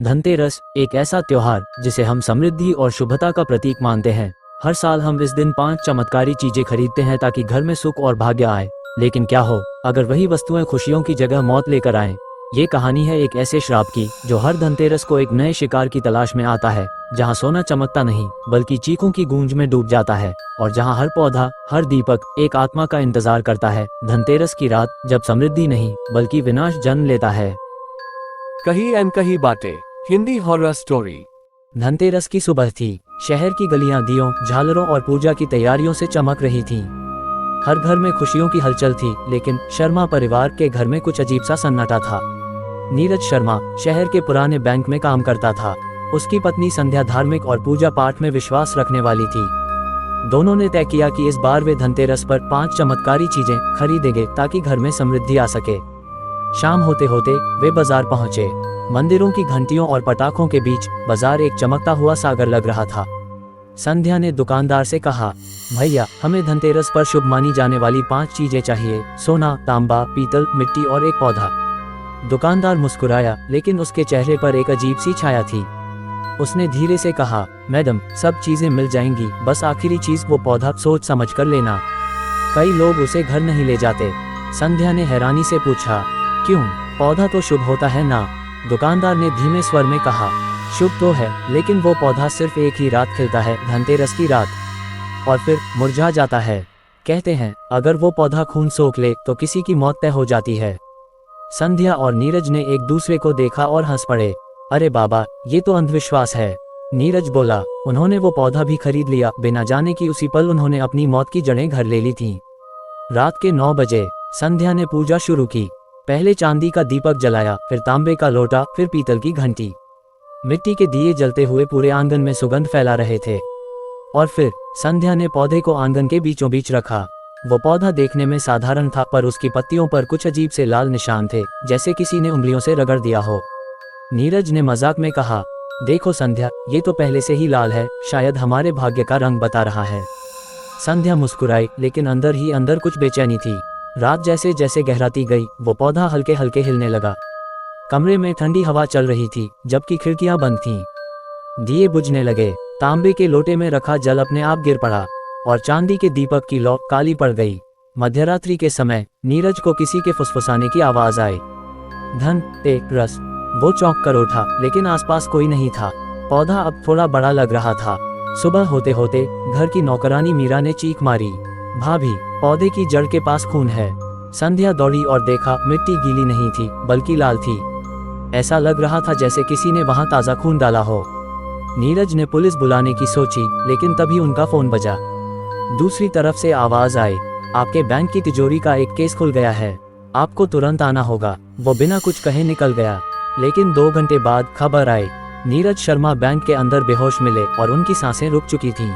धनतेरस एक ऐसा त्योहार जिसे हम समृद्धि और शुभता का प्रतीक मानते हैं। हर साल हम इस दिन 5 चमत्कारी चीजें खरीदते हैं ताकि घर में सुख और भाग्य आए। लेकिन क्या हो अगर वही वस्तुएं खुशियों की जगह मौत लेकर आएं? ये कहानी है एक ऐसे श्राप की जो हर धनतेरस को एक नए शिकार की तलाश में आता है, जहाँ सोना चमकता नहीं बल्कि चीखों की गूंज में डूब जाता है, और जहाँ हर पौधा, हर दीपक एक आत्मा का इंतजार करता है। धनतेरस की रात जब समृद्धि नहीं बल्कि विनाश जन्म लेता है। कही अनकही बातें, हिंदी हॉरर स्टोरी। धनतेरस की सुबह थी। शहर की गलियां दियों, झालरों और पूजा की तैयारियों से चमक रही थीं। हर घर में खुशियों की हलचल थी, लेकिन शर्मा परिवार के घर में कुछ अजीब सा सन्नाटा था। नीरज शर्मा शहर के पुराने बैंक में काम करता था। उसकी पत्नी संध्या धार्मिक और पूजा पाठ में विश्वास रखने वाली थी। दोनों ने तय किया कि इस बार वे धनतेरस पर 5 चमत्कारी चीजें खरीदेंगे ताकि घर में समृद्धि आ सके। शाम होते होते वे बाजार पहुंचे। मंदिरों की घंटियों और पटाखों के बीच बाजार एक चमकता हुआ सागर लग रहा था। संध्या ने दुकानदार से कहा, भैया हमें धनतेरस पर शुभ मानी जाने वाली 5 चीजें चाहिए, सोना, तांबा, पीतल, मिट्टी और एक पौधा। दुकानदार मुस्कुराया, लेकिन उसके चेहरे पर एक अजीब सी छाया थी। उसने धीरे से कहा, मैडम सब चीजें मिल जाएंगी, बस आखिरी चीज वो पौधा सोच समझ कर लेना। कई लोग उसे घर नहीं ले जाते। संध्या ने हैरानी से पूछा, क्यों? पौधा तो शुभ होता है ना? दुकानदार ने धीमे स्वर में कहा, शुभ तो है, लेकिन वो पौधा सिर्फ एक ही रात खिलता है, धनतेरस की रात, और फिर मुरझा जाता है। कहते हैं अगर वो पौधा खून सोख ले तो किसी की मौत तय हो जाती है। संध्या और नीरज ने एक दूसरे को देखा और हंस पड़े। अरे बाबा, ये तो अंधविश्वास है। नीरज बोला, उन्होंने वो पौधा भी खरीद लिया, बिना जाने कि उसी पल उन्होंने अपनी मौत की जड़ें घर ले ली थीं। रात के 9 बजे संध्या ने पूजा शुरू की। पहले चांदी का दीपक जलाया, फिर तांबे का लोटा, फिर पीतल की घंटी। मिट्टी के दिए जलते हुए पूरे आंगन में सुगंध फैला रहे थे। और फिर संध्या ने पौधे को आंगन के बीचों बीच रखा। वो पौधा देखने में साधारण था, पर उसकी पत्तियों पर कुछ अजीब से लाल निशान थे, जैसे किसी ने उंगलियों से रगड़ दिया हो। नीरज ने मजाक में कहा, देखो संध्या, ये तो पहले से ही लाल है, शायद हमारे भाग्य का रंग बता रहा है। संध्या मुस्कुराई, लेकिन अंदर ही अंदर कुछ बेचैनी थी। रात जैसे जैसे गहराती गई, वो पौधा हल्के हल्के हिलने लगा। कमरे में ठंडी हवा चल रही थी, जबकि खिड़कियां बंद थीं। दिए बुझने लगे। तांबे के लोटे में रखा जल अपने आप गिर पड़ा, और चांदी के दीपक की लौ काली पड़ गई। मध्यरात्रि के समय नीरज को किसी के फुसफुसाने की आवाज आई, धनतेरस। वो चौंक कर उठा, लेकिन आसपास कोई नहीं था। पौधा अब थोड़ा बड़ा लग रहा था। सुबह होते होते घर की नौकरानी मीरा ने चीख मारी, भाभी, पौधे की जड़ के पास खून है। संध्या दौड़ी और देखा, मिट्टी गीली नहीं थी बल्कि लाल थी। ऐसा लग रहा था जैसे किसी ने वहां ताजा खून डाला हो। नीरज ने पुलिस बुलाने की सोची, लेकिन तभी उनका फोन बजा। दूसरी तरफ से आवाज आई, आपके बैंक की तिजोरी का एक केस खुल गया है, आपको तुरंत आना होगा। वो बिना कुछ कहे निकल गया, लेकिन 2 घंटे बाद खबर आई, नीरज शर्मा बैंक के अंदर बेहोश मिले और उनकी सांसें रुक चुकी थीं।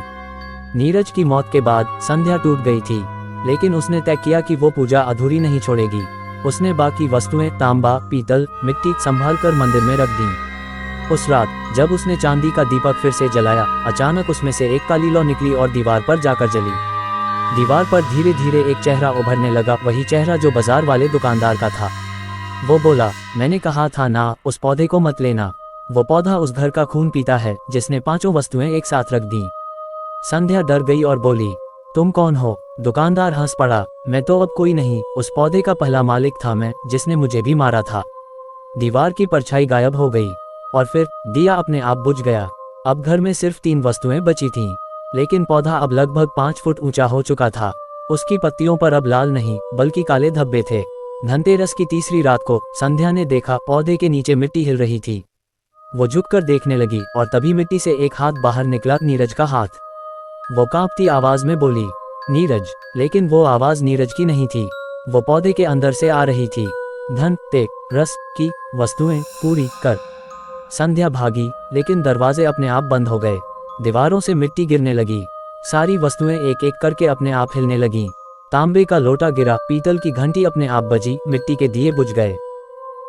नीरज की मौत के बाद संध्या टूट गई थी, लेकिन उसने तय किया कि वो पूजा अधूरी नहीं छोड़ेगी। उसने बाकी वस्तुएं, तांबा, पीतल, मिट्टी संभाल कर मंदिर में रख दी। उस रात जब उसने चांदी का दीपक फिर से जलाया, अचानक उसमें से एक काली लौ निकली और दीवार पर जाकर जली। दीवार पर धीरे धीरे एक चेहरा उभरने लगा, वही चेहरा जो बाजार वाले दुकानदार का था। वो बोला, मैंने कहा था ना, उस पौधे को मत लेना। वो पौधा उस घर का खून पीता है जिसने 5 वस्तुएं एक साथ रख दी। संध्या डर गई और बोली, तुम कौन हो? दुकानदार हंस पड़ा, मैं तो अब कोई नहीं, उस पौधे का पहला मालिक था मैं, जिसने मुझे भी मारा था। दीवार की परछाई गायब हो गई, और फिर दिया अपने आप बुझ गया। अब घर में सिर्फ 3 वस्तुएं बची थीं, लेकिन पौधा अब लगभग 5 फुट ऊंचा हो चुका था। उसकी पत्तियों पर अब लाल नहीं बल्कि काले धब्बे थे। धनतेरस की तीसरी रात को संध्या ने देखा, पौधे के नीचे मिट्टी हिल रही थी। वो झुककर देखने लगी, और तभी मिट्टी से एक हाथ बाहर निकला, नीरज का हाथ। वो कांपती आवाज में बोली, नीरज, लेकिन वो आवाज नीरज की नहीं थी, वो पौधे के अंदर से आ रही थी। धनतेरस की वस्तुएं पूरी कर। संध्या भागी, लेकिन दरवाजे अपने आप बंद हो गए। दीवारों से मिट्टी गिरने लगी। सारी वस्तुएं एक एक करके अपने आप हिलने लगीं। तांबे का लोटा गिरा, पीतल की घंटी अपने आप बजी, मिट्टी के दिए बुझ गए,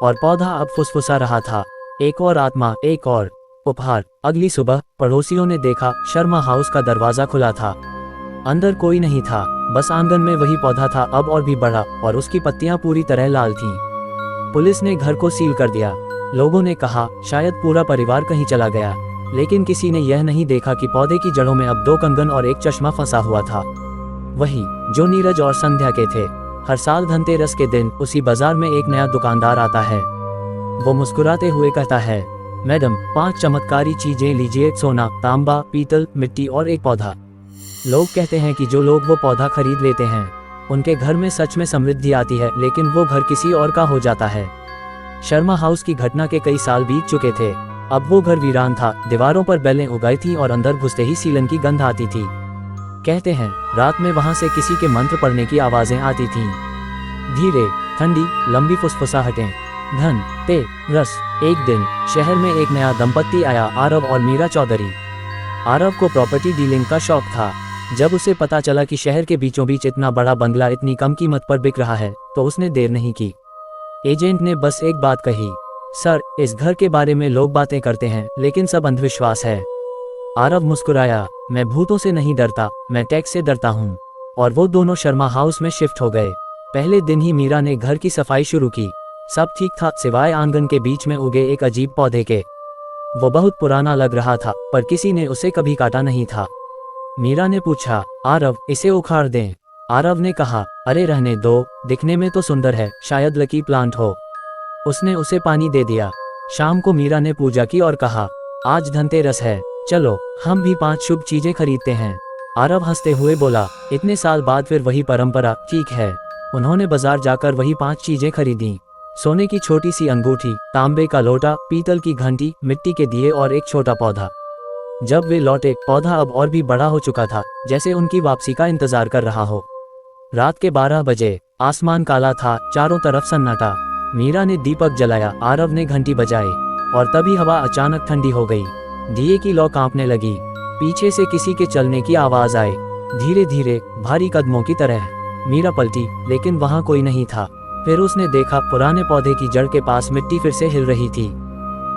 और पौधा अब फुसफुसा रहा था, एक और आत्मा, एक और उपहार। अगली सुबह पड़ोसियों ने देखा, शर्मा हाउस का दरवाजा खुला था। अंदर कोई नहीं था, बस आंगन में वही पौधा था, अब और भी बड़ा, और उसकी पत्तियां पूरी तरह लाल थीं। पुलिस ने घर को सील कर दिया। लोगों ने कहा शायद पूरा परिवार कहीं चला गया, लेकिन किसी ने यह नहीं देखा कि पौधे की जड़ों में अब 2 कंगन और एक चश्मा फंसा हुआ था, वही जो नीरज और संध्या के थे। हर साल धनतेरस के दिन उसी बाजार में एक नया दुकानदार आता है। वो मुस्कुराते हुए कहता है, मैडम 5 चमत्कारी चीजें लीजिए, सोना, तांबा, पीतल, मिट्टी और एक पौधा। लोग कहते हैं कि जो लोग वो पौधा खरीद लेते हैं उनके घर में सच में समृद्धि आती है, लेकिन वो घर किसी और का हो जाता है। शर्मा हाउस की घटना के कई साल बीत चुके थे। अब वो घर वीरान था, दीवारों पर बेलें उगाई थीं और अंदर घुसते ही सीलन की गंध आती थी। कहते हैं रात में वहां से किसी के मंत्र पढ़ने की आवाजें आती थीं। धीरे, ठंडी, लंबी फुसफुसाहटें। धन ते रस। एक दिन शहर में एक नया दंपत्ति आया, आरव और मीरा चौधरी। आरव को प्रॉपर्टी डीलिंग का शौक था। जब उसे पता चला कि शहर के बीचों बीच इतना बड़ा बंगला इतनी कम कीमत पर बिक रहा है तो उसने देर नहीं की। एजेंट ने बस एक बात कही, सर इस घर के बारे में लोग बातें करते हैं लेकिन सब अंधविश्वास है। आरव मुस्कुराया, मैं भूतों से नहीं डरता, मैं टैक्स से डरता हूँ। और वो दोनों शर्मा हाउस में शिफ्ट हो गए। पहले दिन ही मीरा ने घर की सफाई शुरू की। सब ठीक था सिवाय आंगन के बीच में उगे एक अजीब पौधे के। वो बहुत पुराना लग रहा था पर किसी ने उसे कभी काटा नहीं था। मीरा ने पूछा, आरव इसे उखाड़ दें? आरव ने कहा, अरे रहने दो, दिखने में तो सुंदर है, शायद लकी प्लांट हो। उसने उसे पानी दे दिया। शाम को मीरा ने पूजा की और कहा, आज धनतेरस है, चलो हम भी 5 शुभ चीजें खरीदते हैं। आरव हंसते हुए बोला, इतने साल बाद फिर वही परंपरा, ठीक है। उन्होंने बाजार जाकर वही 5 चीजें खरीदी। सोने की छोटी सी अंगूठी, तांबे का लोटा, पीतल की घंटी, मिट्टी के दिए और एक छोटा पौधा। जब वे लौटे पौधा अब और भी बड़ा हो चुका था, जैसे उनकी वापसी का इंतजार कर रहा हो। रात के 12 बजे आसमान काला था, चारों तरफ सन्नाटा। मीरा ने दीपक जलाया, आरव ने घंटी बजाई और तभी हवा अचानक ठंडी हो गई। दिए की लौ कांपने लगी। पीछे से किसी के चलने की आवाज आई, धीरे धीरे, भारी कदमों की तरह। मीरा पलटी लेकिन वहां कोई नहीं था। फिर उसने देखा पुराने पौधे की जड़ के पास मिट्टी फिर से हिल रही थी।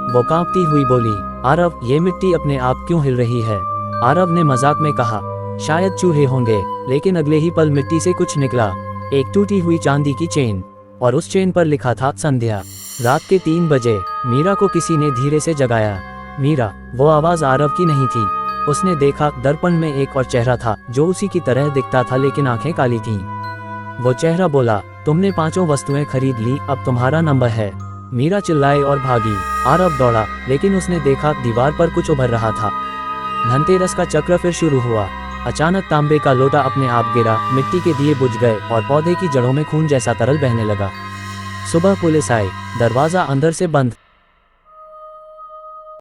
वो कांपती हुई बोली, आरव ये मिट्टी अपने आप क्यों हिल रही है? आरव ने मजाक में कहा, शायद चूहे होंगे। लेकिन अगले ही पल मिट्टी से कुछ निकला, एक टूटी हुई चांदी की चेन, और उस चेन पर लिखा था संध्या। रात के 3 बजे मीरा को किसी ने धीरे से जगाया। मीरा, वो आवाज आरव की नहीं थी। उसने देखा दर्पण में एक और चेहरा था जो उसी की तरह दिखता था लेकिन आंखें काली थीं। वो चेहरा बोला, तुमने 5 वस्तुएं खरीद ली, अब तुम्हारा नंबर है। मीरा चिल्लाई और भागी। आरव दौड़ा लेकिन उसने देखा दीवार पर कुछ उभर रहा था। धनतेरस का चक्र फिर शुरू हुआ। अचानक तांबे का लोटा अपने आप गिरा, मिट्टी के दिए बुझ गए और पौधे की जड़ों में खून जैसा तरल बहने लगा। सुबह पुलिस आई, दरवाजा अंदर से बंद